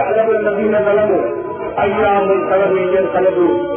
ليعلم الذين ظلموا أيام القلب ينقلبون.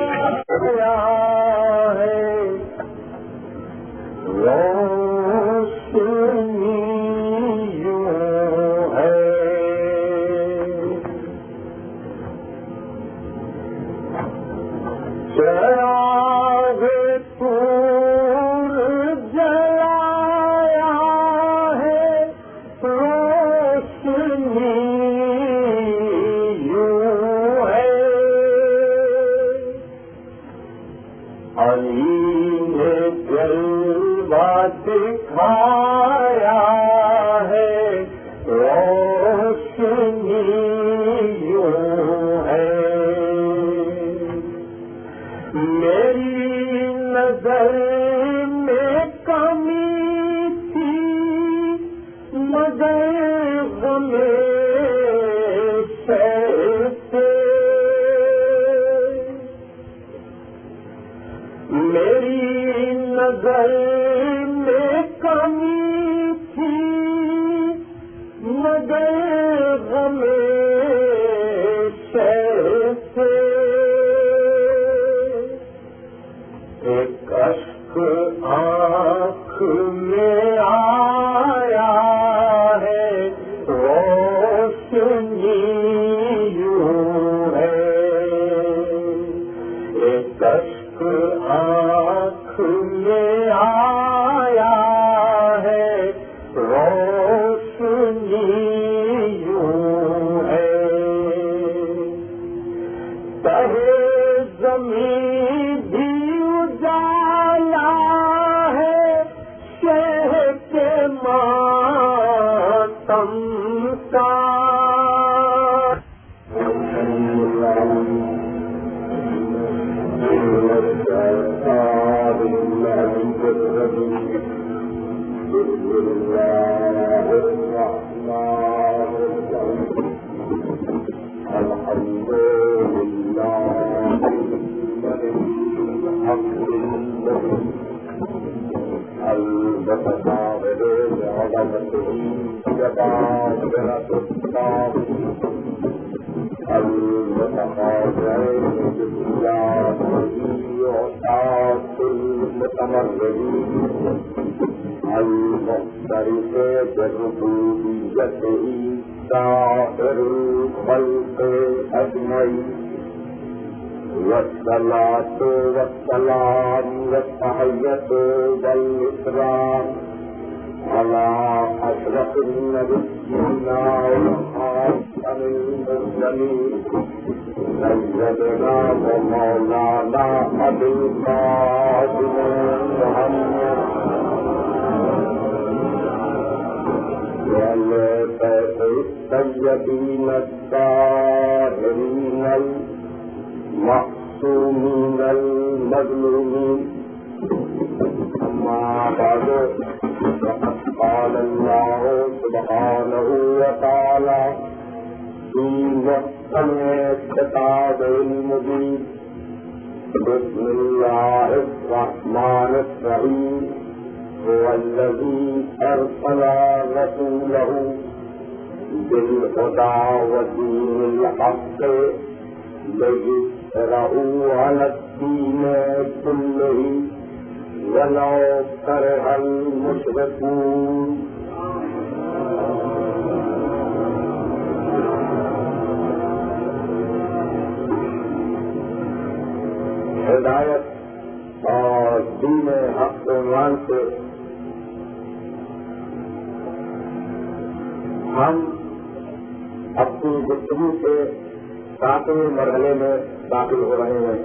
والصلاة والسلام والتحية والإكرام على أشرف النبيين وخاتم المرسلين سيدنا ومولانا أبي القاسم محمد وعلى الطيبين الطاهرين المعصومين المظلومين. أما بعد فقد قال الله سبحانه وتعالى في محكم الكتاب المبين: بسم الله الرحمن الرحيم. هو الذي أرسل رسوله بالهدى ودين الحق ليظهره على الدين كله ولو كره المشركون. ہدایت اور دین حق عنوان سے ہم اپنی گفتگو کے 7ویں مرحلے میں داخل ہو رہے ہیں.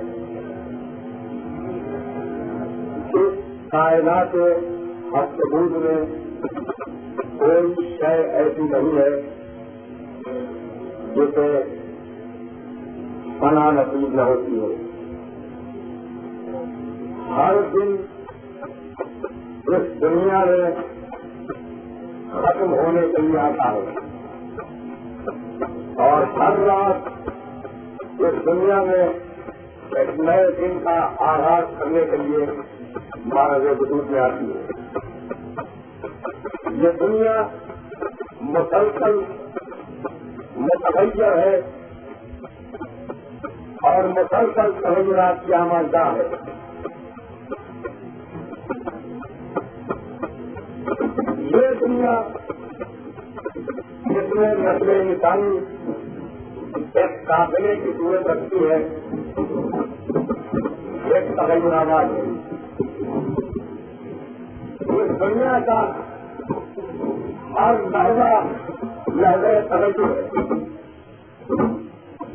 اس کائنات حقوق میں کوئی شے ایسی نہیں ہے جسے فنا نصیب نہ ہوتی ہے. ہر دن اس دنیا میں ختم ہونے کے لیے آتا ہے اور ہر رات اس دنیا میں ایک نئے دن کا آغاز کرنے کے لیے مہاراج وجود میں آتی ہے. یہ دنیا مسلسل متغیر ہے اور مسلسل تغیرات کی آمادہ ہے. یہ دنیا جس میں نسل انسانی ایک قافلے کی صورت رکھتی ہے ایک تغیر آباد ہے. اس دنیا کا ہر لحظہ لہجہ تغیر ہے.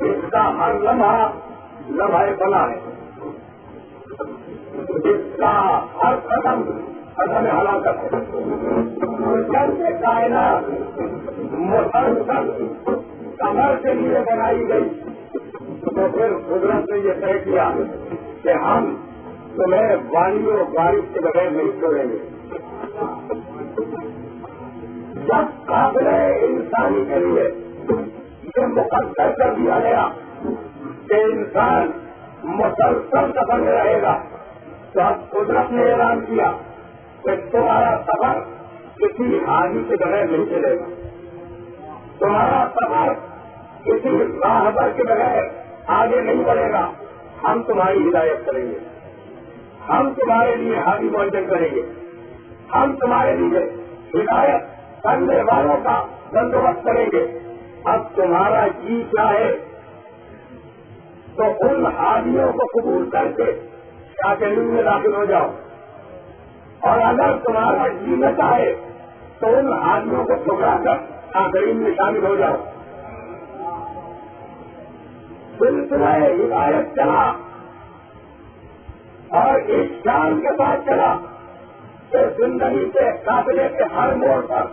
اس کا ہر لمحہ لمحہ بنا ہے. اس کا ہر قدم قدم ہلاکت ہے. جب سے کائنات مسلسل کمر کے لیے بنائی گئی تو پھر قدرت نے یہ طے کیا کہ ہم تمہیں وانی و بارش کے بغیر نہیں چھوڑیں گے. جب قابل انسانی کے لیے یہ مقرر کر دیا گیا کہ انسان مسلسل سفر میں رہے گا تو اب قدرت نے اعلان کیا کہ تمہارا سفر کسی حاجی کے بغیر نہیں چلے گا. تمہارا سفر کسی راہبر کے بغیر آگے نہیں بڑھے گا. ہم تمہاری ہدایت کریں گے. ہم تمہارے لیے حاجی معین کریں گے. ہم تمہارے لیے ہدایت کرنے والوں کا بندوبست کریں گے. اب تمہارا جی چاہے تو ان حاجیوں کو قبول کر کے شاکرین میں داخل ہو جاؤ اور اگر تمہارا جی نہ چاہے تو ان حاجیوں کو ٹھکرا کر شاکرین میں شامل ہو جاؤ. سلسلہ ہدایت چلا اور اس شان کے ساتھ چلا کہ زندگی کے قافلے کے ہر موڑ پر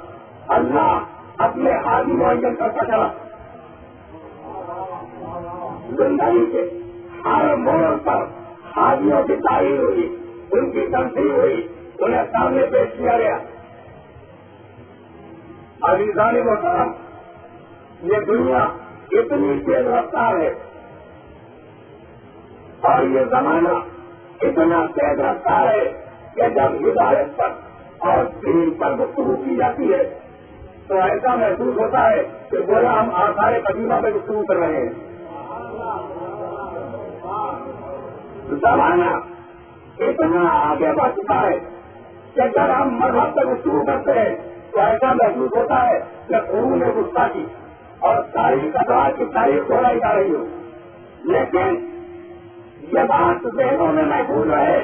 اللہ اپنے حاجی معین کرتا چلا. زندگی کے ہر موڑ پر حاجیوں کی تعریف ہوئی, ان کی تنصیب ہوئی, انہیں سامنے پیش کیا گیا. عزیزان محترم, یہ دنیا اتنی تیز رفتار ہے اور یہ زمانہ اتنا تیز رفتار ہے کہ جب ہدایت پر اور دین پر گفتگو کی جاتی ہے تو ایسا محسوس ہوتا ہے کہ گویا ہم آثار قدیمہ پہ گفتگو کر رہے ہیں. زمانہ اتنا آگے بڑھ چکا ہے کہ جب ہم مذہب پہ گفتگو کرتے ہیں تو ایسا محسوس ہوتا ہے کہ قرون وسطیٰ کی اور تاریخ ادوار کی تاریخ دہرائی جا رہی ہو. لیکن یہ بات ذہنوں میں محفوظ رہے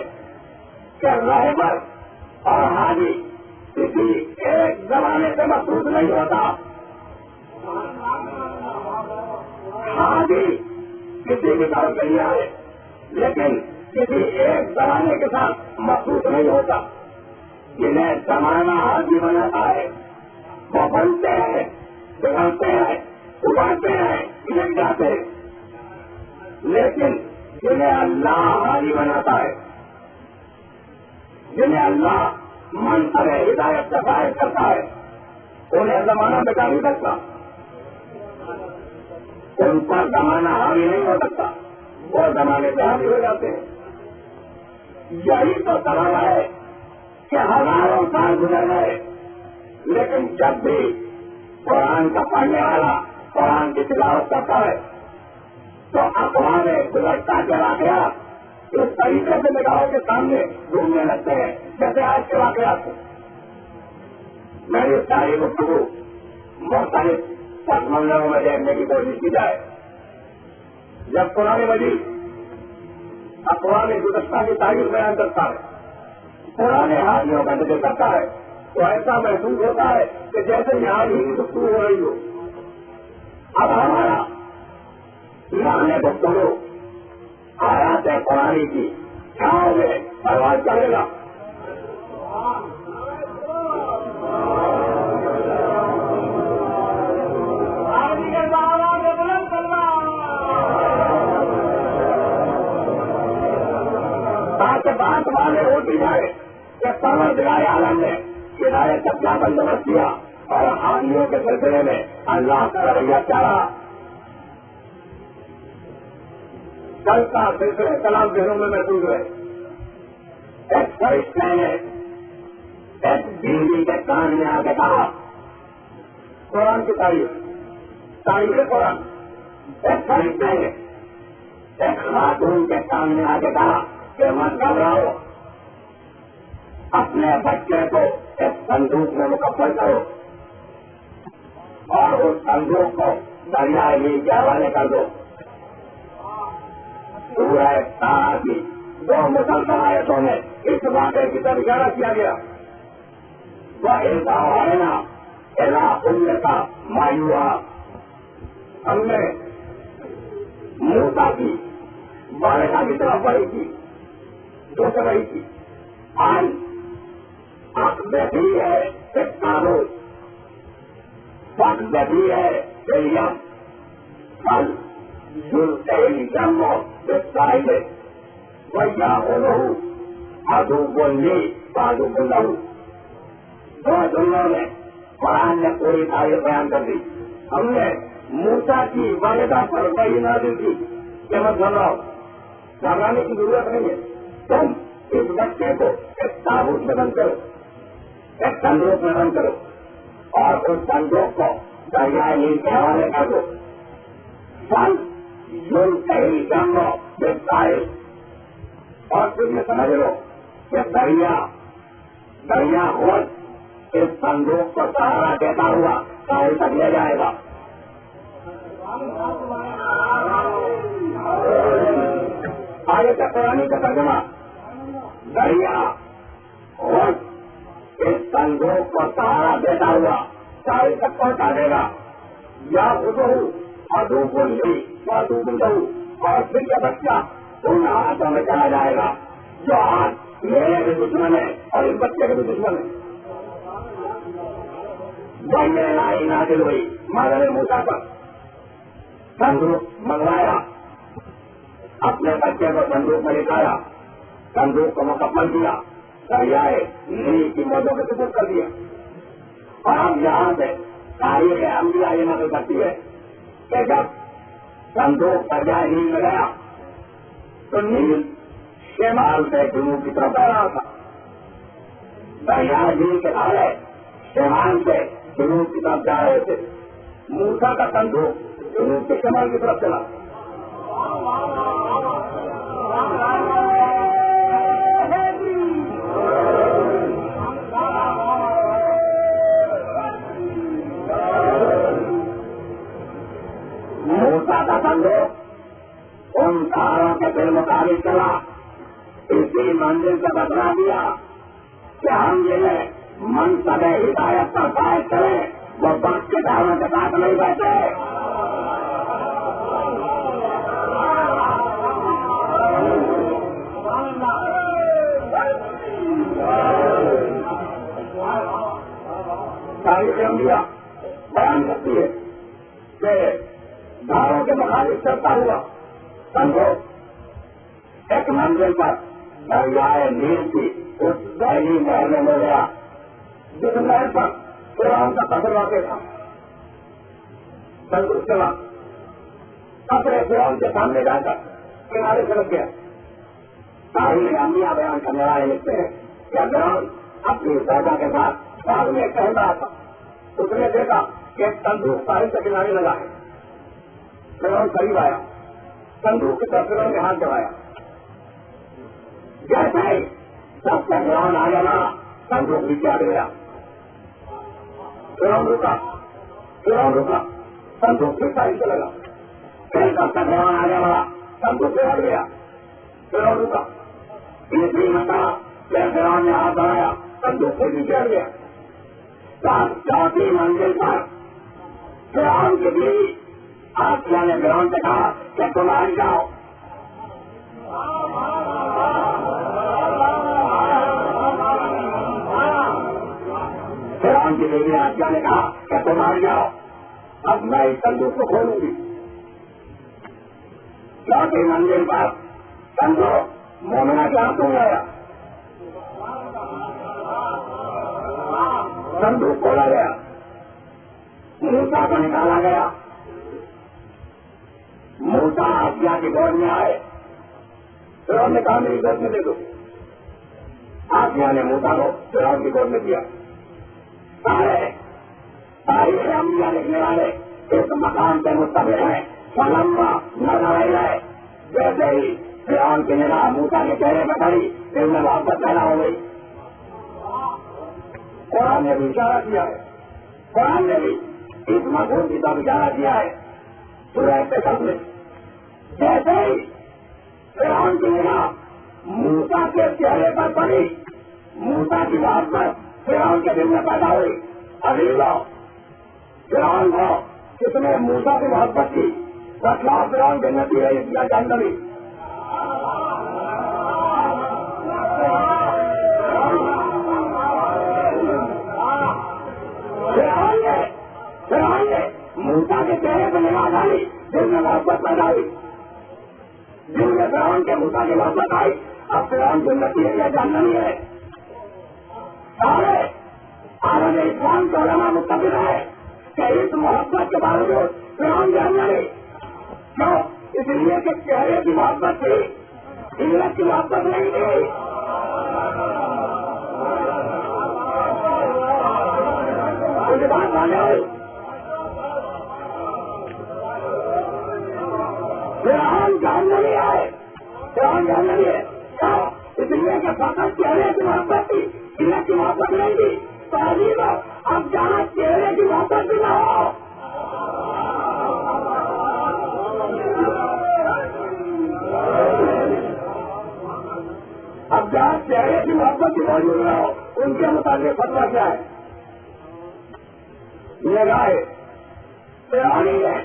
کہ رہبر اور حاجی کسی ایک زمانے سے محفوظ نہیں ہوتا. حاجی کسی بھی طرف سے نہیں آئے لیکن کسی ایک زمانے کے ساتھ محفوظ نہیں ہوتا. جنہیں زمانہ حاجی بناتا ہے وہ بنتے ہیں, بگڑتے ہیں, اگاتے ہیں, گر جاتے ہیں. لیکن جنہیں اللہ حاجی بناتا ہے, جنہیں اللہ منصب ہدایت کا فائد کرتا ہے, انہیں زمانہ بچا نہیں سکتا. ان پر زمانہ حاوی نہیں ہو سکتا, وہ زمانے سے حاوی ہو جاتے ہیں. یہی تو سبب ہے کہ ہزاروں سال گزر گئے لیکن جب بھی قرآن کا پڑھنے والا قرآن کی تلاوت کرتا ہے تو اقوام گزرتا چلا گیا اس طریقے سے نگاہوں کے سامنے گھومنے لگتے ہیں جیسے آج کے واقعات کو. میری ساری گفتگو مختلف پس منظروں میں دیکھنے کی کوشش کی جائے. جب قرآن مجید اقوام گزشتہ کی تاریخ بیان کرتا ہے, قرآن حاجیوں کا ذکر کرتا ہے تو ایسا محسوس ہوتا ہے کہ جیسے یہاں ہی گفتگو ہو رہی ہو. اب ہمارا لانے گفتگو آیات قرآن کی چھاؤں میں پرواز کرے گا. بات والے ہوتی جائے کہ پروردگار عالم نے ہدایت کا کیا بندوبست کیا اور حامیوں کے سلسلے میں اللہ کا رویہ کیا رہا. کل کا سلسلہ کلام ذہنوں میں محسوس ہے. ایک فرشتے نے ایک بیوی کے کان میں آ کے کہا قرآن کی تعریف, تاریخ قرآن ایک فرشتے نے ایک خاتون کے سامنے آ کے کہا کہ مت گھبراؤ، اپنے بچے کو ایک صندوق میں مکمل کرو اور اس صندوق کو دریائے نیل کے حوالے کر دو۔ سورہ طٰہٰ کی 2 مسلسل آیتوں میں اس واقعے کی طرف اشارہ کیا گیا۔ وَإِذْ أَوْحَيْنَا إِلَىٰ أُمِّكَ مَا يُوحَىٰ، ہم نے موسیٰ کی والدہ کی طرف وحی کی جو کہ وحی کی آج عقد بھی ہے ایک قانون، وقت بھی ہے یم پھل جلتے جمع ساحل ویا ہو آدو بولنے آدو بولو، دو جملوں میں قرآن نے پوری تاریخ بیان کر دی۔ ہم نے موسیٰ کی والدہ پر وحی نازل کی کہ مت گھبراؤ، گھبرانے کی ضرورت نہیں ہے، تم اس بچے کو ایک تابوت میں بند کرو، ایک صندوق میں بند کرو اور اس صندوق کو دریائے نیل کے حوالے کر دو۔ پھل جلتے ہی جمع ساحل، اور پھر یہ سمجھ لو کہ دریا خود اس صندوق کو سہارا دیتا ہوا ساحل تک لے جائے گا۔ آیت قرآن کا ترجمہ، دریا خود اس صندوق کو سہارا دیتا ہوا ساحل تک پہنچا دے گا، یا خود ادو بندی ادو بندو، اور پھر یہ بچہ ان ہاتھوں میں چلا جائے گا جو ہاتھ میرے بھی دشمن ہے اور اس بچے کے بھی دشمن ہے۔ وہی لائی نازل ہوئی مادر موسیٰ پر، صندوق منگوایا، اپنے بچے کو صندوق میں لکھایا، صندوق کو مکمل کیا، دریائے نیل کی موجوں کے سپرد کر دیا۔ اور اب یہاں سے تاریخ انبیاء یہ نقل کرتی ہے کہ جب صندوق دریائے نیل میں گیا تو نیل شمال سے جنوب کی طرف بہ رہا تھا، دریائے نیل کے کنارے شمال سے جنوب کی طرف جا رہے تھے، موسیٰ کا صندوق جنوب سے شمال کی طرف چلا۔ موسیٰ کا صندوق ان تاروں کے بالمطابق چلا، اسی منزل سے بتلا دیا کہ ہم جنہیں منصب ہدایت پر فائد کریں وہ وقت کے داروں کے ساتھ نہیں بیٹھے۔ تاریخ انبیاء بیان کرتی ہے کہ داروں کے مخالف چلتا ہوا صندوق ایک منزل پر دریائے نیل کی اس دہلی نہر میں مل گیا جس نہر پر فرعون کا قصر واقع تھا۔ صندوق چلا، قصر فرعون کے سامنے جا کر کنارے سے لگ گیا۔ تاریخ انبیاء بیان کرنے والے لکھتے ہیں کہ فرعون اپنی فوجوں کے ساتھ باغ میں ٹہل رہا تھا، اس نے دیکھا کہ ایک صندوق ساحل سے کنارے لگا ہے۔ فرعون قریب آیا، صندوق کی طرف فرعون نے ہاتھ بڑھایا، جیسے ہی سب سے فرعون آگے بڑھا صندوق نیچے ہٹ گیا۔ فرعون رکا، صندوق پھر ساحل سے لگا، پھر سب سے فرعون آگے بڑھا صندوق سے ہٹ گیا۔ فرعون رکا، تیسری مرتبہ پھر فرعون نے ہاتھ بڑھایا، صندوق سے نیچے ہٹ گیا۔ چوتھی منزل پر فرعون کی بیوی آسیہ نے فرعون سے کہا کہ تم آ جاؤ۔ فرعون کی بیوی آسیہ نے کہا کہ تم آ جاؤ، اب میں اس صندوق کو کھولوں گی۔ چوتھی منزل پر صندوق مومنہ کے ہاتھوں میں آیا، صندوق کھولا گیا، موسیٰ کو نکالا گیا۔ موسیٰ آسیہ کی گود میں آئے، فرعون نے کہا میری گود میں دے دو۔ آسیہ نے موسیٰ کو فرعون کی گود میں دیا۔ سارے تاریخ انبیاء لکھنے والے اس مقام سے مستقبل ہے فلما نظر ہے جیسے ہی فرعون کی نگاہ موسیٰ کے چہرے پہ پڑی دل میں محبت پیدا ہو گئی. قرآن نے بھی اشارہ کیا ہے, قرآن نے بھی اس مضمون کی طرف اشارہ کیا ہے سورہ قصص میں. جیسے ہی فرعون کی نگاہ موسیٰ کے چہرے پر پڑی موسیٰ کی محبت فرعون کے دل میں پیدا ہوئی. ابھی لو فرعون کو کس نے موسیٰ کی محبت کی بتلا فرعون جنتی ہے اس کا جانوی. فرعون نے موسیٰ کے چہرے پہ نگاہ ڈالی دل میں محبت پیدا ہوئی. دل میں فرعون کے موسیٰ کی محبت آئی. اب فرعون جنتی ہے یا جانوی ہے. سارے عالم اسلام کے علماء متفق ہے کہ اس محبت کے باوجود فرعون جانوی کیوں؟ اس لیے کہ چہرے کی محبت تھی, علت کی محبت نہیں تھی. مجھے بات مانے ہوئی فرعون جانوی ہے, فرعون جانوی ہے کیوں؟ اس لیے کہ فقط چہرے کی محبت تھی, علت کی محبت نہیں تھی. تعلیم اب جہاں چہرے کی محبت بھی نہ ہو اب جہاں چہرے کی محبت کی موجود نہ ہو ان کے مطابق فتویٰ کیا ہے؟ یہ رائے فرعون نے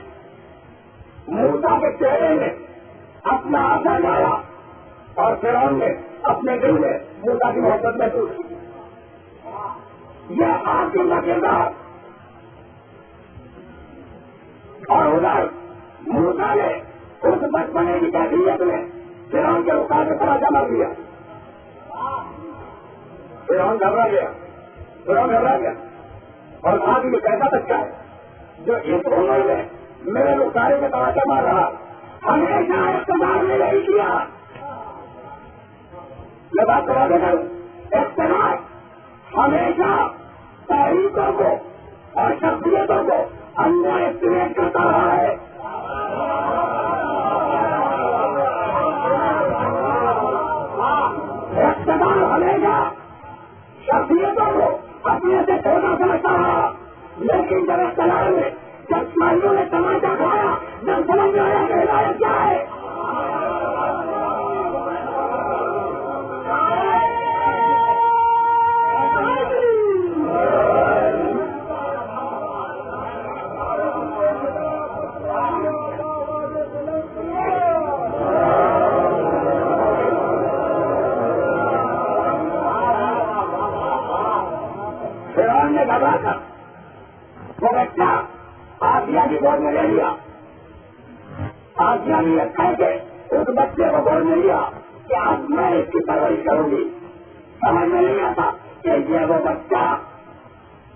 موسیٰ کے چہرے میں اپنا اثر ڈالا اور فرعون نے اپنے دل میں موسیٰ کی محبت محسوس کی. یہ آپ کے کردار اور ادھر موسیٰ نے اس بچپنے کی کیفیت میں فرعون کے مقابلے پر جمع کیا. فرعون گھبرا گیا اور آج یہ کیسا بچہ ہے جو اس عمر میں میرے رخسارے میں تماشا مار رہا, ہمیشہ اقتدار میں نہیں کیا. میں بات کرا دے کروں, اقتدار ہمیشہ تحریکوں کو اور شخصیتوں کو انڈر اسٹیمیٹ کرتا رہا ہے. اقتدار ہمیشہ شخصیتوں کو اپنے سے چھوٹا سمجھتا رہا, لیکن جب اقتدار میں جب سماجوں نے تماشا کھایا جب سمجھ میں آیا کہ ہدایت کیا ہے. فرعون نے گھبرا کر وہ بچہ آسیہ کی گود میں لے لیا. آسیہ نے کہہ کے اس بچے کو گود میں لیا کہ آج میں اس کی پرورش کروں گی. سمجھ میں نہیں آتا کہ یہ وہ بچہ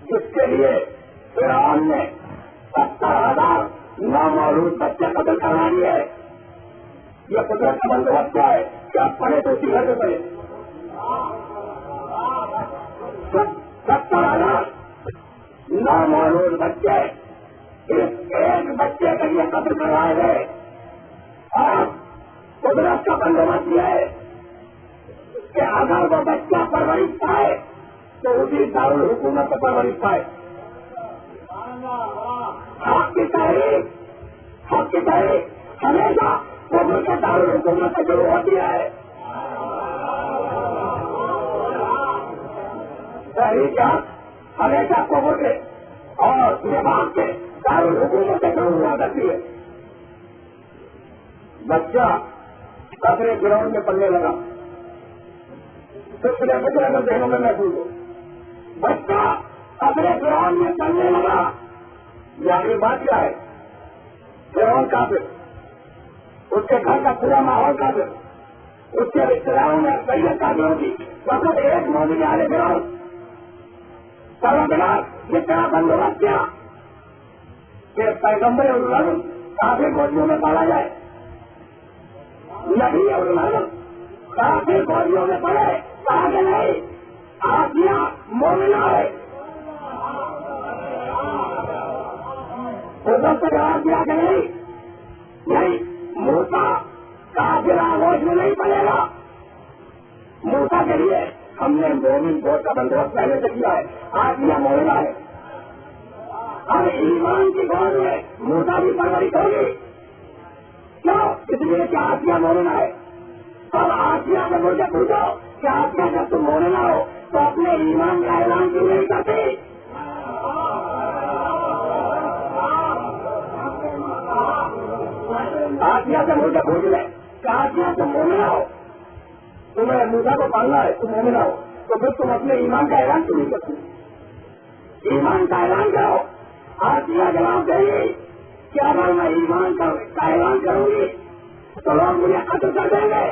جس کے لیے فرعون نے 70,000 نامولود بچے قتل کروا دیے. یہ قدرت کا بندوبست کیا ہے کہ آپ پڑھے تو اسی گھر میں پڑھے. 70,000 نامولود بچے اس ایک بچے کے لیے قتل کروائے گئے اور قدرت کا بندوبست یہ ہے کہ اگر وہ بچہ پرورش پائے تو اسی دارالحکومت سے پرورش پائے. حق کی تحریک ہمیشہ قبول کے دارالحکومت سے شروع ہوتی ہے. تحریک ہمیشہ قبول کے اور دماغ کے دارالحکومت سے شروع ہوا کرتی ہے. بچہ قطرے گراؤنڈ میں پڑنے لگا, پچھلے اگر دہنوں میں محسوس ہو. بچہ قطرے گراؤنڈ میں پڑنے لگا. یعنی بات کیا ہے؟ گراؤنڈ کافر, اس کے گھر کا پورا ماحول کافر, اس کے رشتے داروں میں اکثریت کافروں کی مطلب ایک مومن والے گراؤنڈ یہ طرح بندوبست کیا کہ پیغمبر علم کافی گولیوں میں پالا جائے. نہیں علم کافی گولیوں میں پڑے آگے نہیں. آسیہ مومنہ ہے, حضرت سے جواب دیا کہ نہیں موسیٰ کافر آغوش میں نہیں پڑے گا. موسیٰ کے لیے ہم نے مومن گوشت کا بندوبست پہلے سے کیا ہے. آج یہ مومنہ ہے. اب ایمان کی گود میں موسیٰ کی پرورش ہوگی. کیوں؟ اس لیے کہ آسیہ مومنہ ہے. اب آسیہ سے مجھے پوچھو کہ آسیہ جب تم مومنہ ہو تو اپنے ایمان کا اعلان کیوں نہیں کرتی؟ آسیہ سے مجھے پوچھ لے کہ آسیہ تم مومنہ ہو, تمہیں موسیٰ کو پالنا ہے, تم مومنہ ہو, تو پھر تم اپنے ایمان کا اعلان کیوں نہیں کرتی؟ ایمان کا اعلان کرو. آسیہ جواب دے گی کہ اگر میں ایمان کا اعلان کروں گی تو لوگ مجھے قتل کر دیں گے.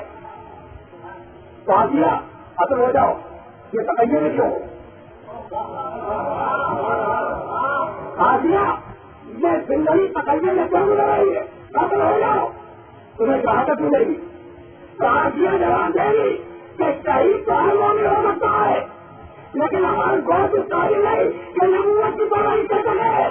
تو آسیہ قتل ہو جاؤ, یہ تقیے میں کیوں؟ آسیہ یہ زندگی تقیے میں کیوں مل رہی ہے؟ قتل ہو جاؤ, تمہیں شہادت ملے گی. تو آسیہ جواب دے گی کہ شہید تو ہر مومن ہو سکتا ہے, لیکن ہمارے بہت اس قابل نہیں کہ نبوت کی پرورش کر سکے.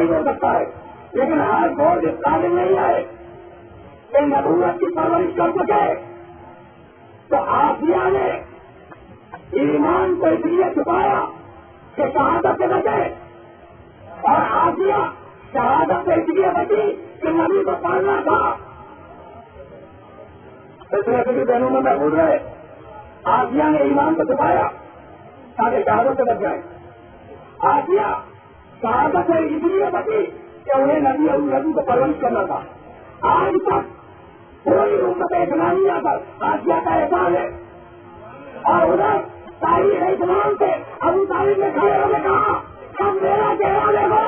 ہو سکتا ہے, لیکن ہر بہت اس قابل نہیں ہے کہ نبوت کی پرورش کر سکے. تو آسیہ نے ایمان کو اس لیے چھپایا کہ شہادت سے بچے, اور آسیہ شہادت سے اس لیے بچی کہ نبی کو پالنا تھا. اس لیے کسی بہنوں میں محفوظ رہے. آسیہ نے ایمان کو چھپایا تاکہ شہادت سے بچ جائے. آسیہ شہادت سے اس لیے بچی کہ انہیں نبی کو پرورش کرنا تھا. آج تک کوئی امت اسلامیہ پر آسیہ کا احسان ہے, اور ادھر تاریخ اسلام سے ابو طالب نے کھڑے ہو کے کہا اب میرا چہرہ دیکھو.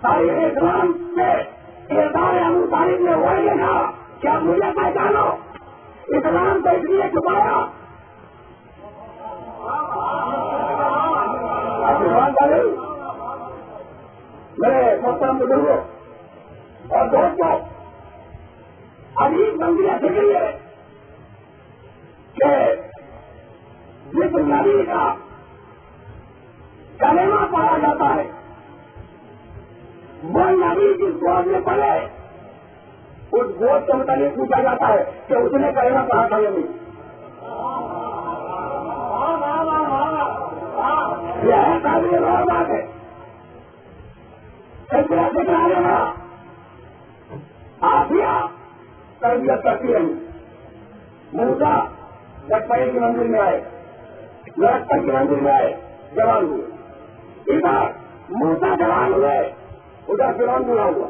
تاریخ اسلام سے کردار ابو طالب نے وہی لکھا کہ اب مجھے پہچانو. اسلام کو اس لیے چھپایا. میرے محترم بزرگوں اور دوستوں, عجیب منزلیں دکھ رہی ہے کہ جس نبی کا کلمہ پڑھا جاتا ہے وہ نبی جس گود میں پڑے اس گود کے متعلق پوچھا جاتا ہے کہ اس نے کلمہ پڑھا تھا یا نہیں. یہ ہے قابل غور بات ہے. آسیہ تربیت کرتی رہی. موسیٰ لٹپٹے کی منزل میں آئے, لڑکپن کی منزل میں آئے, جوان ہوئے. ادھر موسیٰ جوان ہوئے, ادھر فرعون بوڑھا ہوا.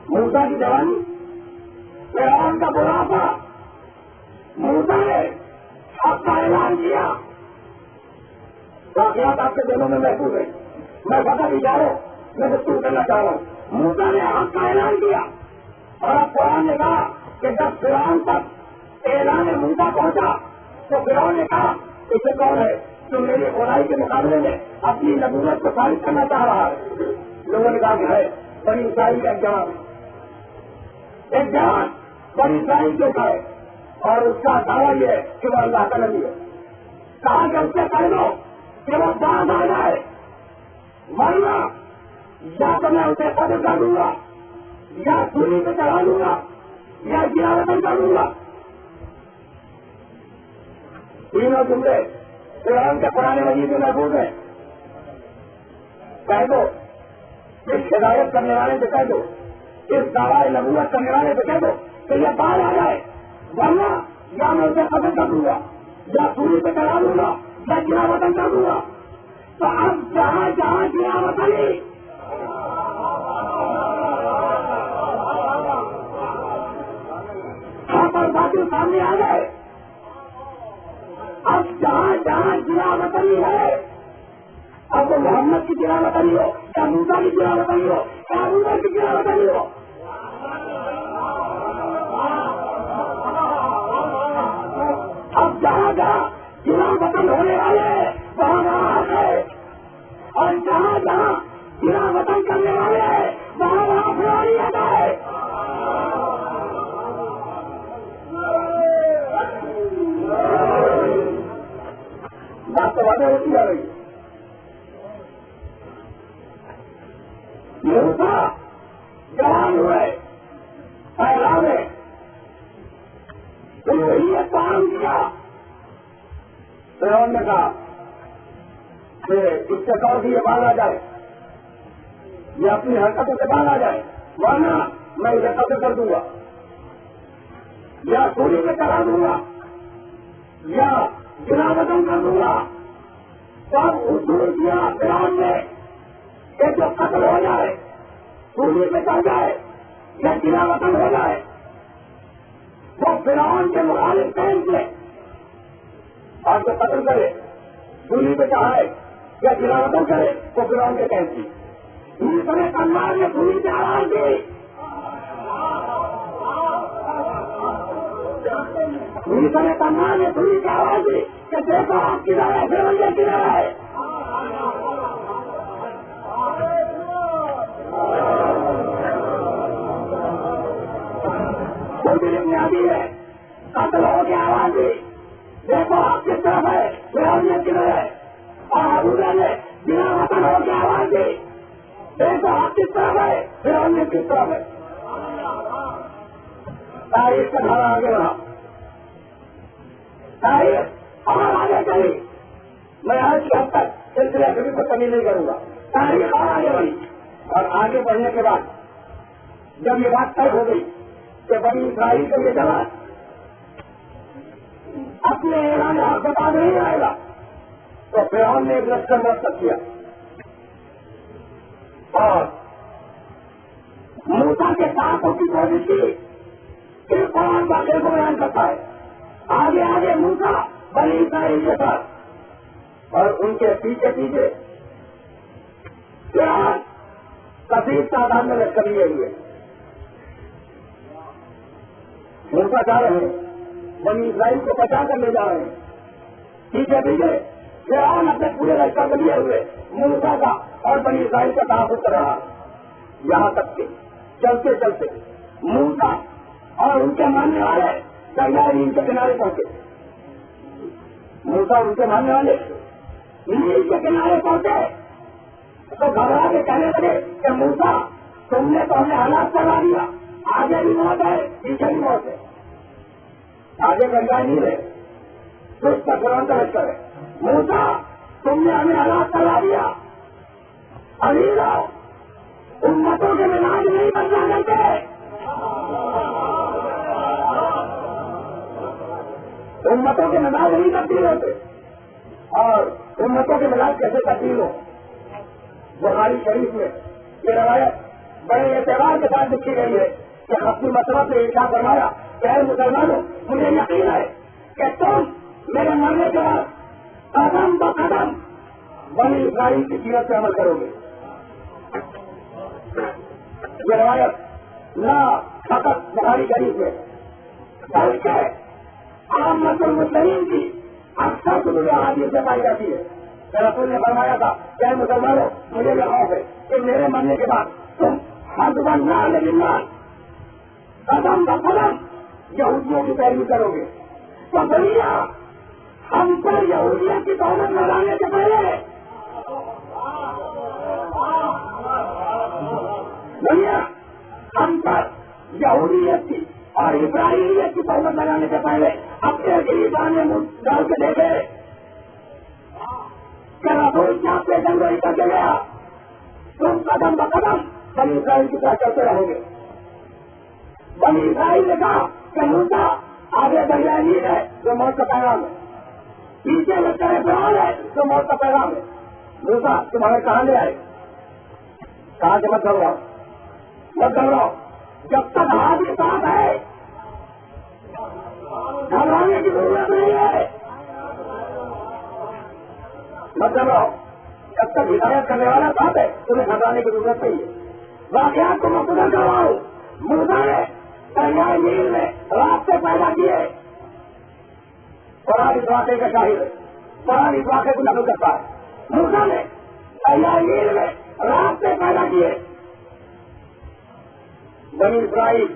موسیٰ کی جوانی, فرعون کا بڑھاپا. موسیٰ نے حق کا اعلان کیا. واقعات آپ کے دلوں میں محفوظ ہے, میں پتہ بھی جا رہا ہوں, میں گفتگو کرنا چاہ رہا ہوں. موسیٰ نے حق کا اعلان کیا, اور اب قرآن نے کہا کہ جب فرعون تک اعلان موسیٰ پہنچا تو فرعون نے کہا اسے کون ہے جو میری خدائی کے مقابلے میں اپنی نبوت کو ثابت کرنا چاہ رہا ہے. لوگوں نے کہا کہ ہے بنی اسرائیل کا ایک جوان بنی اسرائیل کے ہے, اور اس کا دعویٰ یہ ہے کہ وہ اللہ کا نبی ہے. کہا کہ اس سے کہہ دو کہ وہ باز آ جائے, ورنہ یا تو میں اسے قتل کر دوں گا, یا سولی پہ چڑھا دوں گا, یا گراوطن کر دوں گا. تینوں جملے فرعون کے قرآن مجید میں محفوظ ہیں. کہہ دو, اس ہدایت کرنے والے سے کہہ دو, اس دعوی نبوت کرنے والے سے کہہ دو کہ یہ باہر آ جائے, ورنہ یا میں اسے قتل کر دوں گا, یا سولی پہ چڑھا دوں گا, یا گراوطن کر دوں گا. تو اب جہاں جہاں گراوطن ہی پر بات قاتل سامنے آ گئے. اب جہاں جہاں جنا وطنی ہے, اب وہ محمد کی جنا وطنی ہو یا موسیٰ کی جنا وطنی ہو یا عمر کی جنا وطنی ہو, اب جہاں جہاں جنا وطن ہونے والے وہاں وہاں آ گئے, اور جہاں جہاں جنا وطن کرنے والے ہیں وہاں وہاں فرعونی آ گئے. بات تو وعدہ ہوتی جا رہی ہے. موسیٰ جوان ہوئے, پہلاوے, انہوں نے یہ کام کیا. فرعون نے کہا کہ اس سے کہو کہ یہ باہر آ جائے, یہ اپنی حرکتوں سے باہر آ جائے, ورنہ میں اسے قتل کر دوں گا یا سوری میں کرا دوں گا یا جنا وطن کر دوں گا. تب اصول کیا فرعون نے کہ جو قتل ہو جائے, سوری میں چل جائے یا جنا وطن ہو جائے, وہ فرعون کے مخالف قائم سے, اور جو قتل کرے سوری پہ چاہے یا جنا وطن کرے وہ فرعون کے قائم کی. دوسرے تلوار نے سوری سے آواز دی, دوسرے تلوار نے سوری سے آواز دی کہ دیکھو آپ کی رائے فرعون کی رائے. ابھی ہے قتل ہو کے آواز دی, دیکھو آپ کس طرف ہے فرعون کی رائے. اور ابوذر نے بنا وطن ہو کے آواز دی, دیکھو آپ کس طرف ہے فرعون کس طرف ہے. تاریخ کا دھارا آگے بڑھا, تاریخ اور آگے چلی. میں آج کی حد تک سلسلہ کبھی کو کمی نہیں کروں گا. تاریخ اور آگے بڑھی, اور آگے بڑھنے کے بعد جب یہ بات طے ہو گئی کہ بنی اسرائیل کا یہ جواب اپنے اعلان حق بتا نہیں آئے گا, تو فرعون نے ایک لشکر مرتب کیا اور موسیٰ کے ساتھ اس کی کوشش کی. پھر قرآن واقعے کو بیان کرتا ہے, آگے آگے موسیٰ بنی اسرائیل کے ساتھ اور ان کے پیچھے پیچھے فرعون کثیر تعداد میں لشکر لیے ہوئے. موسیٰ جا رہے ہیں, بنی اسرائیل کو بچا کر لے جا رہے ہیں, پیچھے پیچھے فرعون اپنے پورے لشکر کو لیے ہوئے موسیٰ کا اور بنی اسرائیل کا تحفظ کر رہا. یہاں تک کہ چلتے چلتے موسیٰ اور ان کے ماننے والے دریائے نیل کے کنارے پہنچے. موسیٰ ان کے ماننے والے نیل کے کنارے پہنچے تو گھبرا کے کہنے لگے کہ موسیٰ تم نے تو ہمیں حالات کروا دیا, آگے بھی موت ہے پیچھے بھی موت ہے, آگے گنگا نہیں ہے کچھ فرعون کا لشکر ہے. موسیٰ تم نے ہمیں حالات کروا دیا, ابھی رہو امتوں کے مزاج نہیں بدلا کرتے. امتوں کے مزاج نہیں تبدیل ہوتے, اور امتوں کے مزاج کیسے تبدیل ہو. بخاری شریف میں یہ روایت بڑے اعتبار کے ساتھ لکھی گئی ہے کہ اپنی مسئلہ سے ارشاد فرمایا کہ اے مسلمانوں مجھے یقین ہے کہ تم میرے مرنے کے بعد قدم ب قدم بنی اسرائیل کی سیرت سے عمل کرو گے. یہ روایت نہ فقط بخاری شریف میں بلکہ عام مسلمین کی اکثر کتب احادیث سے پائی جاتی ہے. رسول نے فرمایا تھا کہ اے مسلمانوں مجھے یہ خوف ہے کہ میرے مرنے کے بعد تم حسب اللہ قدم ب قدم یہودیوں کی پیروی کرو گے. تو دنیا ہم پر یہودیت کی دولت لگانے سے پہلے دنیا ہم پر یہودیت کی اور اسرائیلیت کی دولت لگانے سے پہلے اپنے گریبان میں ڈال کے دیکھے کہ رسول کیا اپنے جنگوئی کر کے گیا. تم قدم ب قدم بنی اسرائیل کی طرح چلتے رہو گے. بنی اسرائیل نے کہا کہ موسیٰ آگے دریائے نیل ہے جو موت کا پیغام ہے, پیچھے لشکر فرعون ہے جو موت کا پیغام ہے. موسیٰ تمہارے کہاں لے آئے, کہاں سے مت گھبراؤ, جب تک ہاتھ کے ساتھ ہے گھبرانے کی ضرورت نہیں ہے. مطلب جب تک ہدایت کرنے والا بات ہے تمہیں گھبرانے کی ضرورت نہیں ہے. واقعات کو مقدر کرواؤ. موسیٰ نے دریائے نیل میں راستے پیدا کیے. قرآن اس واقعے کا شاہد ہے. قرآن اس واقعے کو نقل کرتا ہے. موسیٰ نے دریائے نیل میں راستے پیدا کیے. بنی اسرائیل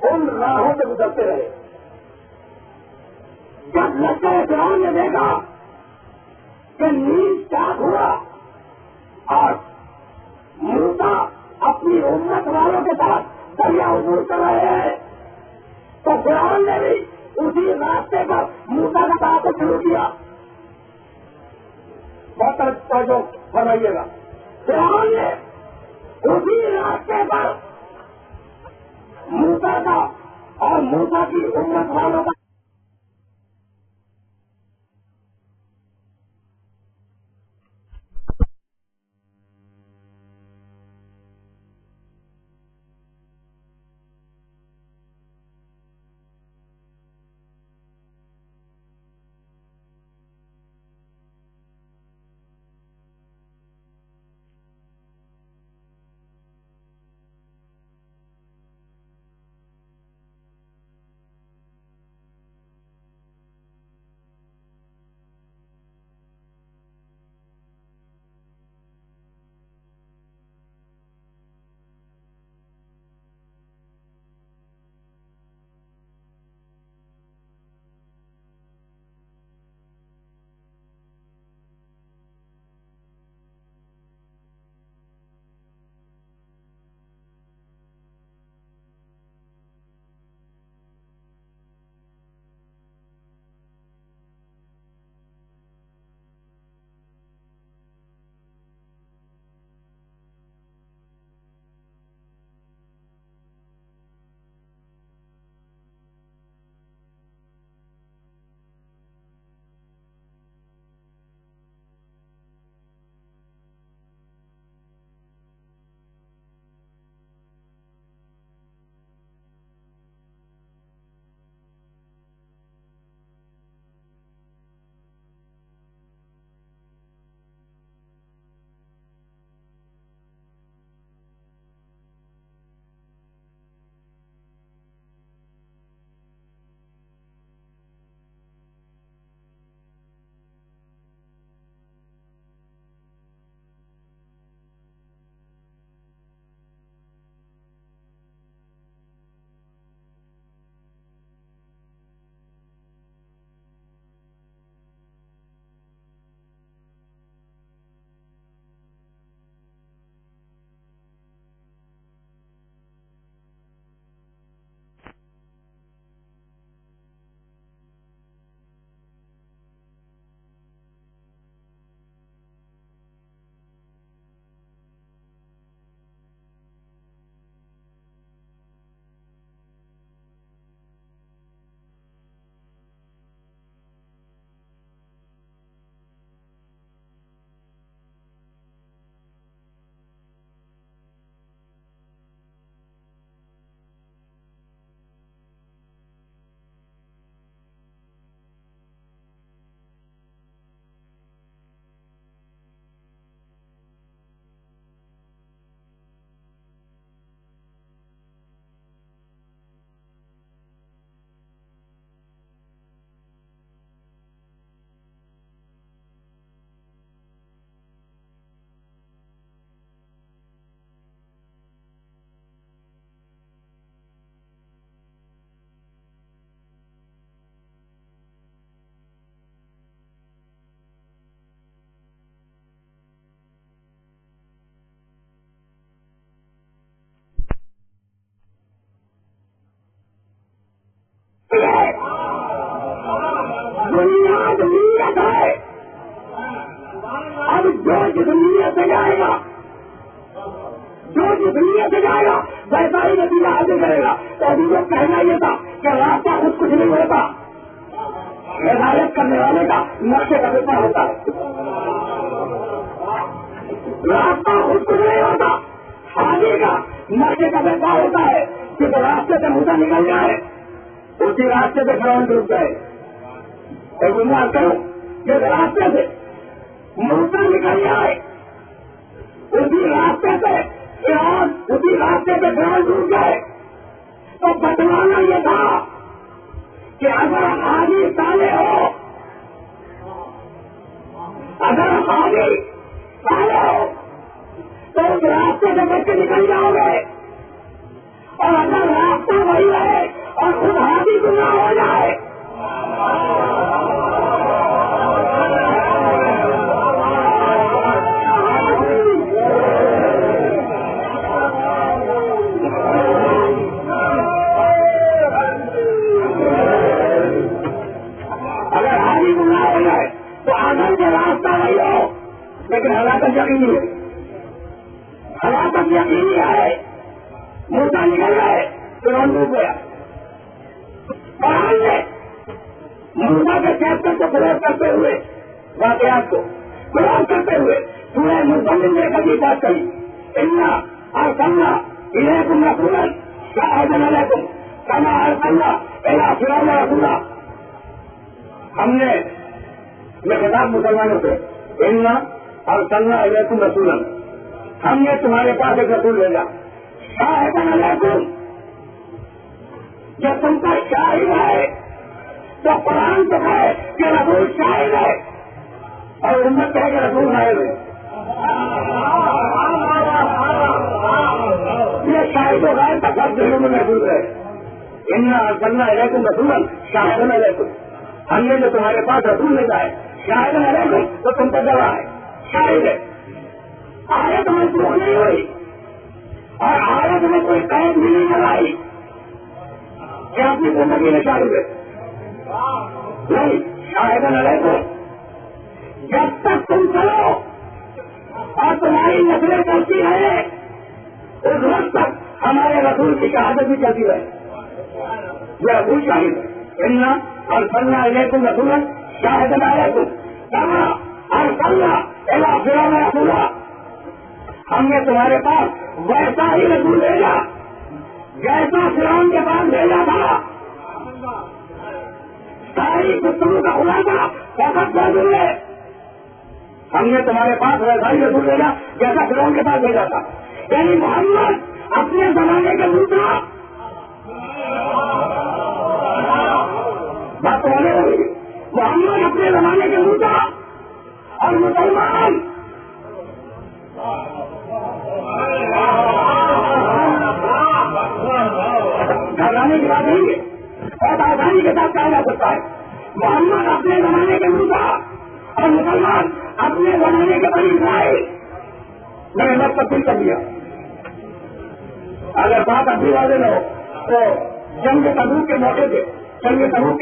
ان راہوں سے گزرتے رہے. جب لشکر فرعون نے دیکھا کہ نیل چاک ہوا اور موسیٰ اپنی امت والوں کے ساتھ دریا عبور کر رہے ہیں تو فرعون نے بھی اسی راستے پر موسیٰ کا تعاقب شروع کیا. بہت توجہ فرمائیے گا. فرعون نے اسی راستے پر موسیٰ کا اور موسیٰ کی امت والوں کا بنیاد نیت ہے. اب جو جس نیت سے جائے گا ویسا ہی نتیجہ حاصل کرے گا. تو ابھی جو کہنا یہ تھا کہ راستہ خود کچھ نہیں ہوتا, ہدایت کرنے والے کا نقشے کا پیپر ہوتا ہے. راستہ خود کچھ نہیں ہوتا, حاجی کا نقشے کا پیپر ہوتا ہے. جس راستے سے موسیٰ نکل جائے اسی راستے سے فرعون ڈوب گئے. اور گمراہ کرو جس راستے سے موسیٰ نکل جائے اسی راستے سے فرعون ڈوب گئے. تو بتلانا یہ تھا کہ اگر حاجی صالح ہو تو اس راستے سے بچ کے نکل جاؤ گے. اور اگر راستہ وہی ہے اور خود حاجی گمراہ ہو جائے تو آدھر کا راستہ نہیں ہو لیکن ہلاکت یقینی ہے. ہلاکت یقینی ہے. موسیٰ نکل گئے فرعون ڈوب گیا. قرآن نے موسیٰ کے چیپٹر کو فروغ کرتے ہوئے واقعات کو فروغ کرتے ہوئے سورہ مزمل میں کبھی بات کری. انا ارسلنا الیکم رسولا شاہدا علیکم کما ارسلنا الی فرعون رسولا. ہم نے یہ خطاب مسلمانوں سے انا ارسلنا الیکم رسولا, ہم نے تمہارے پاس ایک رسول بھیجا شاہدا علیکم, جب تم کا شاہد ہے تو قرآن تو ہے کہ رسول شاہد ہے اور امت کہے کہ رسول نائب ہے. یہ شاہد و غیر کا سب دلوں میں محفوظ ہے. انا ارسلنا الیکم رسولا شاہدا علیکم, ہم نے جو تمہارے پاس رسول بھیجا ہے شاہد علیکم تو تم پر گواہ ہے, شاہد ہے. آیت میں منسوخ نہیں ہوئی اور آیت میں کوئی قید بھی نہیں لگائی کہ اپنی زندگی میں شاہد ہے. نہیں, شاہد علیکم جب تک تم چلو اور تمہاری نسلیں چلتی رہے اس وقت تک ہمارے رسول کی شہادت بھی چلتی رہے. یہ رسول شاہد ہے. انا ارسلنا الیکم رسولا شاہدا علیکم کما ارسلنا الی فرعون رسولا, ہم نے تمہارے پاس ویسا ہی رسول بھیجا جیسا فرعون کے پاس بھیجا تھا. ساری گفتگو کا خلاصہ فقط موجود ہے. ہم نے تمہارے پاس ویسا ہی رسول بھیجا جیسا فرعون کے پاس بھیجا تھا. یعنی محمد اپنے زمانے کے دوسرا بات ہونے لگی. محمد اپنے زمانے کے دوسرا اور مسلمان گھبرانے کی بات نہیں ہے, بہت آسانی کے ساتھ کہا جا سکتا ہے. محمد اپنے زمانے کے موسیٰ اور مسلمان اپنے زمانے کے بنی اسرائیل. میں نے لفظ تبدیل کر دیا. اگر بات ابھی واضح نہ ہو تو جنگ تبوک کے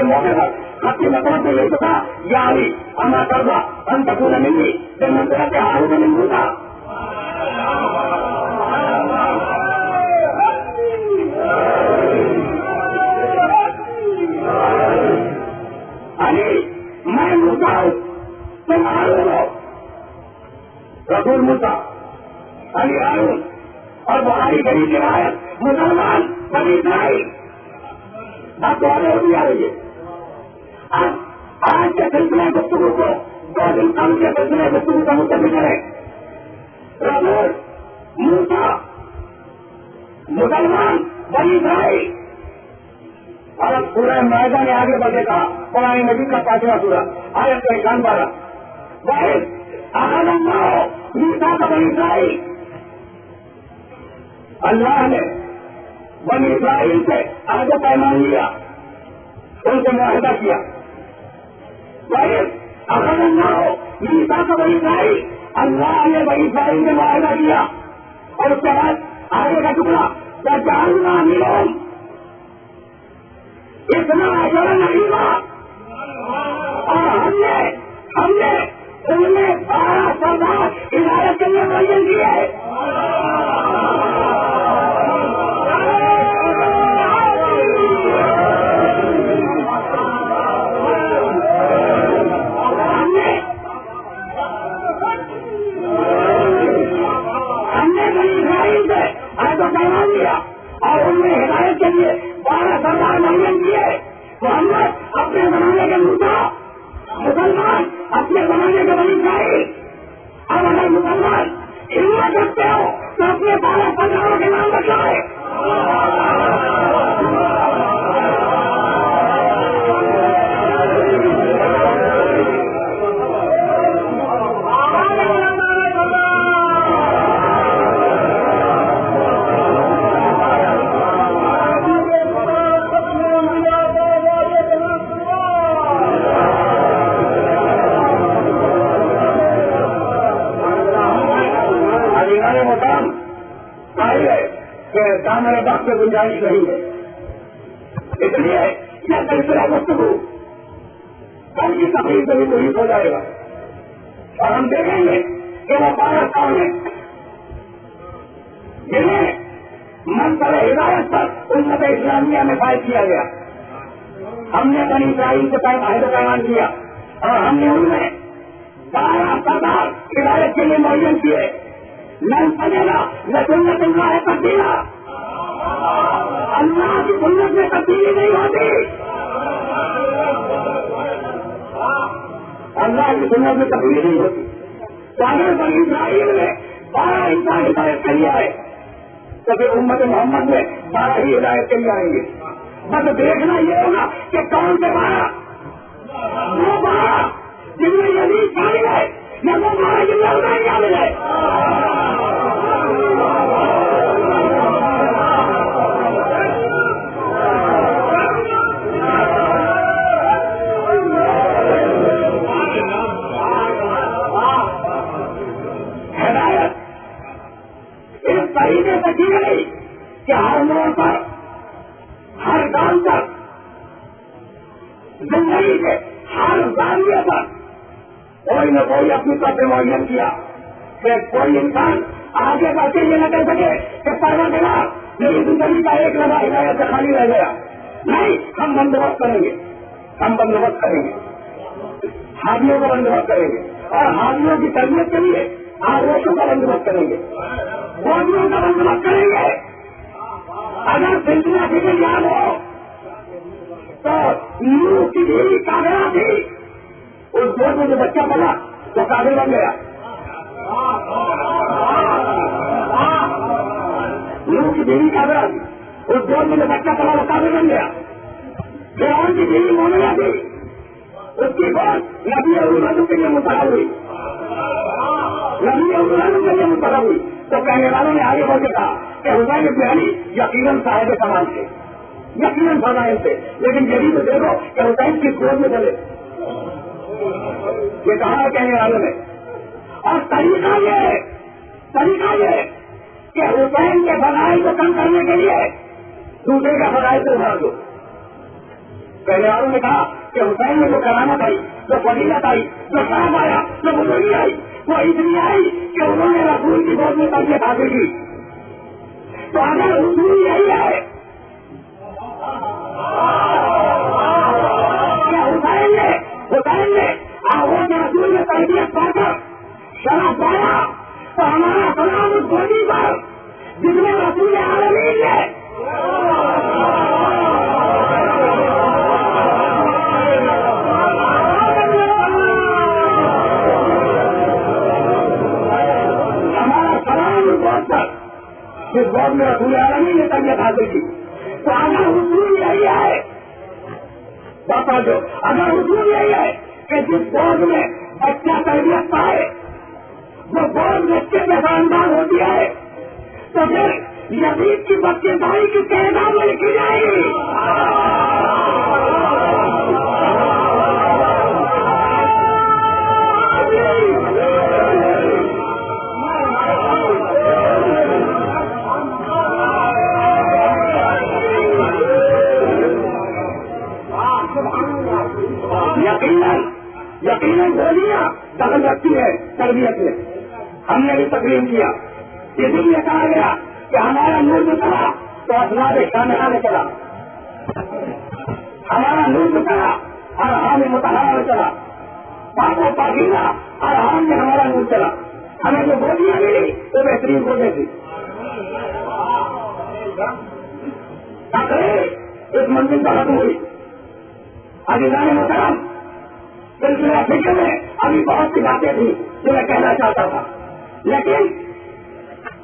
موقع پر اپنی مطلب سے یہ تھا یا علی اما کرنا ہم تکون ملی جب منترا کے ہارو میں نہیں ہوتا. علی میں موسیٰ ہوں تم ہارون ہو. رسول موسیٰ علی ہارون اور بخاری شریف کی روایت مسلمان بنی اسرائیل. بات تو آگے ہوتی آ رہی ہے. اب آج کے سلسلے گفتگو کو 2 دن کم کے سلسلے گفتگو کا متفق کریں. رسول موسیٰ مسلمان بنی اسرائیل. اور اب سورہ مائدہ نے آگے بڑھے کا قرآن مجید کا 5واں سورہ آیت کا 91 واحد احد اللہ موسیٰ کا بنی اسرائیل. اللہ نے بنی اسرائیل سے عہد و پیمان لیا, ان سے معاہدہ کیا. واحد احد اللہ موسیٰ کا بنی اسرائیل, اللہ نے بنی اسرائیل سے معاہدہ کیا اور اس کے بعد آگے کا ٹکڑا جاننا ملوم اتنا اثر نہیں ہوا. اور ہم نے ان میں 12 سردار ہدایت کے لیے معین کیے ہیں. ہم نے بنی اسرائیل سے آج پیغام دیا اور ان میں ہدایت مسلمان اپنے زمانے کے بنی اسرائیل، اب اگر مسلمان ہمت رکھتے ہو تو اپنے 12 سرداروں کے نام بتلائے. میرے باپ سے گنجائش نہیں ہے، اس لیے یہ سلسلہ گفتگو کل کی تقریر سے بھی محیط ہو جائے گا اور ہم دیکھیں گے کہ وہ 12 کون ہیں جنہیں منصب ہدایت پر امت اسلامیہ میں فائد کیا گیا. ہم نے بنی اسرائیل سے عہد پیمان کیا اور ہم نے ان میں 12 سردار ہدایت کے لیے معین کیے. من سجنا لسنت اللہ تبدیلا، اللہ کی سنت میں تبدیلی نہیں ہوتی، اللہ کی سنت میں تبدیلی نہیں ہوتی. تو اگر بنی اسرائیل میں 12 انسان ہدایت کے لیے آئے تو پھر امت محمد میں 12 ہی ہدایت کے لیے آئیں گے. بس دیکھنا یہ ہوگا کہ کون سے 12 وہ 12 جن میں یزید شامل ہے یا وہ 12 جن میں عثمان شامل ہے. نہیں کہ ہر موڑ پر ہر گام پر زندگی کے ہر زاویے پر کوئی نہ کوئی اپنی طرف سے معین کیا کہ کوئی انسان آگے بڑھ کے یہ نہ کر سکے کہ پروردگار میری زندگی کا ایک لمحہ ہدایت سے خالی رہ گیا. نہیں، ہم بندوبست کریں گے، ہم بندوبست کریں گے، حاجیوں کا بندوبست کریں گے اور حاجیوں کی تربیت کے لیے آغوشوں کا بندوبست کریں گے، فوجیوں کا بندوبست کریں گے. اگر سلسلہ فکر یاد ہو تو نور کی بیوی کاغرا تھی، اس گود میں جو بچہ پلا تو کاغذ بن گیا. نور کی بیوی کاغرا تھی، اس گود میں جو بچہ پلا وہ کاغذ بن گیا. فرعون کی بیوی مومنہ تھی، اس کی گود نبی اولو کے لیے منتخب ہوئی، نبی اولو کے لیے منتخب ہوئی. تو کہنے والوں نے آگے بڑھ کے کہا کہ حسین بن علی یقیناً صاحب کمال تھے، یقیناً فضائل تھے، لیکن یہی تو دیکھو کہ حسین کس گود میں چلے. یہ کہا کہنے والوں نے. اور طریقہ یہ کہ حسین کے فضائل کو کم کرنے کے لیے دوسرے کا فضائل سے ابھار دو. کہنے والوں نے کہا کہ حسین میں جو کرامت آئی، جو فضیلت آئی، جو شرف آیا، جو بزرگی آئی، وہ اس لیے آئی کہ انہوں نے رسول کی گود میں تربیت حاصل کی. تو اگر اصول یہی ہے کہ حسین نے آغوش رسول میں تربیت پا کر شرف پایا، تو ہمارا سلام اس گودی پر جس میں رسول عالمین نے جس گود میں رسول عالمین نے تربیت حاصل کی. تو اگر اصول یہی ہے بتا دو، اگر اصول یہی ہے کہ جس گود میں بچہ تربیت پائے وہ گود بچے کے خاندان ہوتی ہے، تو پھر یزید کی بچے دائی کی تعداد میں لکھی جائے گی. یقیناً گولیاں دخل رکھتی ہے تربیت میں. ہم نے بھی تقریر کیا، اسی لیے کہا گیا کہ ہمارا نور جو چلا تو اسناد شاملہ میں چلا، ہمارا نور جو چلا اور ہم مطالعہ میں چلا، پاک و پاکیزہ اور ہم میں ہمارا نور چلا. ہمیں جو گولیاں ملی وہ بہترین گولیاں تھی. تقریر اس منزل پر ختم ہوئی. عزیزان محترم، سلسلہ فکر میں ابھی بہت سی باتیں تھیں جو میں کہنا چاہتا تھا، لیکن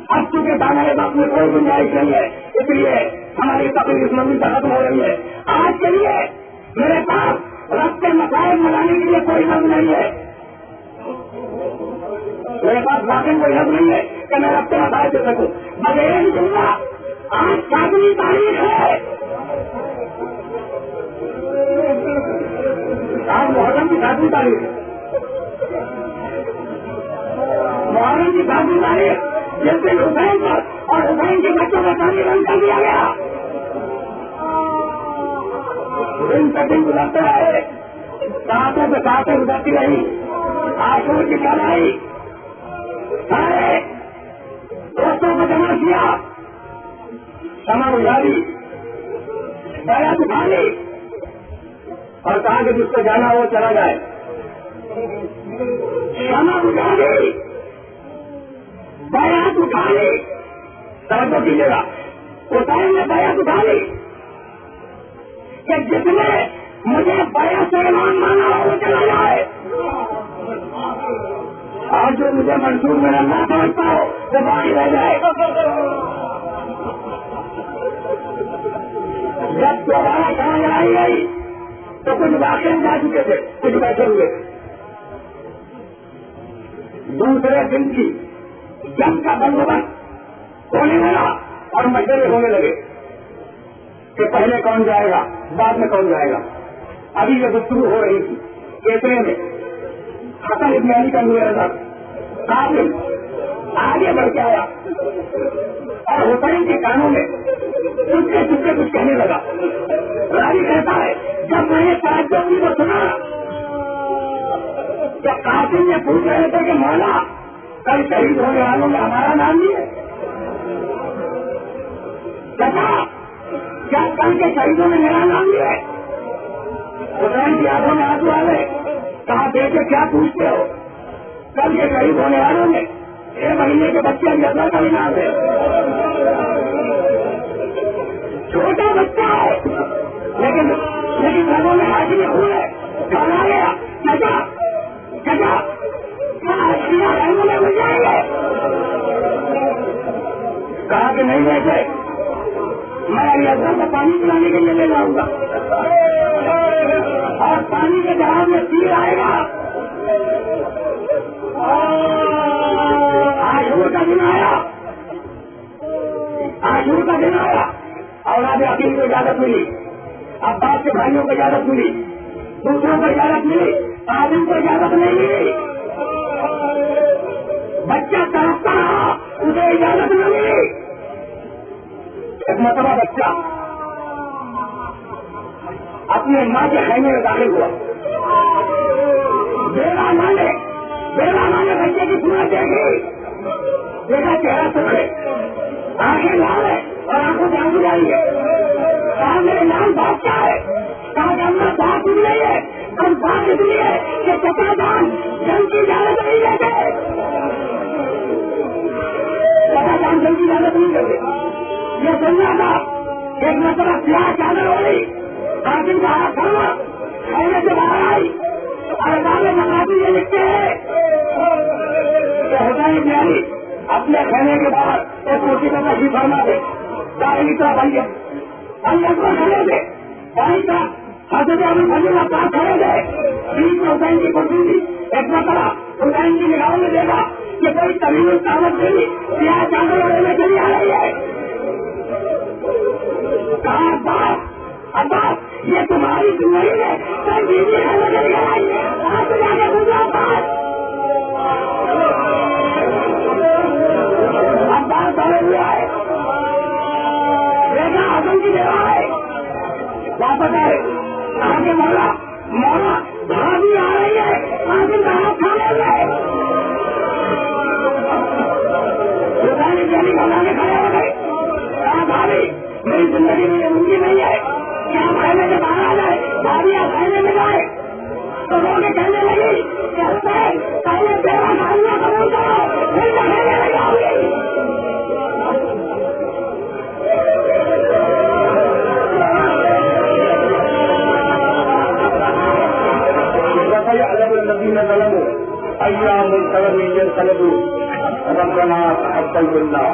اب چونکہ دانا وقت میں کوئی گنجائش نہیں ہے، اس لیے ہماری تقریر اس مندی ختم ہو رہی ہے۔ آج کے لیے میرے پاس رب کے مسائل منانے کے لیے کوئی لفظ نہیں ہے، میرے پاس واقعی کوئی لفظ نہیں ہے کہ میں رب کے مسائل دے سکوں، بغیر ہی دوں آج 7ویں تاریخ ہے، آج محرم کی 7ویں تاریخ ہے، محرم کی 7ویں تاریخ جس دن حسین پر اور حسین کے بچوں کا پانی بند کر دیا گیا، دن سے دن گزرتے رہے، ساتوں سے ساتیں گزرتی رہی، آشور کی کمائی سارے دوستوں کو جمع کیا، سما گزاری بیعت اٹھا لی اور کہا کہ جس کو جانا ہو چلا جائے، سما گزاری بیعت اٹھا لی، توجہ کیجیے گا، حسین نے بیعت اٹھا لی کہ جس نے مجھے بیعت سے ایمان مانا ہو وہ چلا جائے، اور جو مجھے منصور میں نہ سمجھتا ہو وہ باقی رہ جائے۔ جب دوبارہ سمجھ آئی گئی تو کچھ واقعی جا چکے تھے، کچھ بیٹھے ہوئے تھے، دوسرے دن کی جنگ کا بندوبست ہونے لگا اور مشورے ہونے لگے کہ پہلے کون جائے گا بعد میں کون جائے گا۔ ابھی یہ گفتگو ہو رہی تھی، اتنے میں حسن ابن علی کا نور نظر قابل آگے بڑھ کے آیا اور حسین کے کانوں میں چپکے چپکے کچھ کہنے لگا۔ راوی کہتا ہے جب میں نے توجہ کی تو سنا کہ قاسم نے پوچھ رہے تھے کہ مولا کل شہید ہونے والوں میں ہمارا نام نہیں ہے، کیا کل کے شہیدوں میں میرا نام نہیں ہے؟ حسین کی آنکھوں میں آنسو آ گئے، کہا بیٹے کیا پوچھتے ہو؟ کل کے شہید ہونے والوں میں 6 مہینے کے بچے اندر کا بھی نام ہے، چھوٹا بچہ ہے لیکن لوگوں میں حاضر میں خون ہے، کہا گیا چچا چچا رنگوں میں مل جائیں گے، کہا کہ نہیں بیٹے میں ابھی اظہر کو پانی پلانے کے لیے لے جاؤں گا اور پانی کے جہاز میں تیر آئے گا، عاشور کا دن آیا، عاشور کا دن آیا، اولاد عقیل کو اجازت ملی، عباس کے بھائیوں کو اجازت ملی، دوسروں کو اجازت ملی، قاسم کو اجازت نہیں ملی، بچہ تڑپتا رہا اسے اجازت نہیں ملی۔ ایک مرتبہ بچہ اپنے ماں کے خیمے میں داخل ہوا، بیوہ ماں نے بچے کی صورت دیکھی، دیکھا چہرہ سکھے، آنکھیں لال ہے اور آنکھوں سے آنسو جاری ہے، کہا میرے نام بادشاہ ہے، کہا کہ ہم نے بات سن رہی ہے، ہم بات اس لیے کہ چچا جان جنگ کی اجازت نہیں دیتے، چچا جان جنگ کی اجازت نہیں دیتے، یہ سننا تھا۔ ایک مرتبہ سیاہ چادر ہو گئی، قاسم کا ہاتھ تھاما، خیمے سے باہر آئی اور ادارے مقاصد یہ لکھتے ہیں کہ حسین ابن علی اپنے خیمے کے باہر ایک کرسی پر تشریف فرما دے، داخلی طرف اللہ کو کھڑے تھے، بائیں طرف حضرت ابو بکر عباس کھڑے تھے، بیچ میں حسین کی کرسی تھی۔ ایک مرتبہ حسین کی نگاہوں میں دیکھا کہ کوئی طویل دعوت کے سیاہ چادر اوڑھنے کے لیے آ رہی ہے، کہا عباس یہ تمہاری زندگی ہے، سر بیوی ہے نظر آئی، آپ جا کے پوچھا عباس دوڑے ہوئے آئے، دیکھا حسن کی جگہ ہے، واپس آئے، کہا کہ مولا بھابھی آ رہی ہے، حاصل کا ہاتھ تھامے ہوئے، حسین جیلی بنانے کھڑے ہو گئے، کہا بھابھی میری زندگی میں یہ ممکن نہیں ہے کہ آپ خیمے سے باہر آ جائے، بھابھی آپ خیمے میں جائے، تو لوگ کہنے لگی کہ حسین پہلے بیوہ بھائیوں قبول کرو پھر میں خیمے میں جاؤں گی۔ الذين ظلموا أيام القلب ينقلبوا ربنا تقبل منا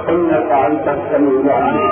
إنك أنت السميع العليم.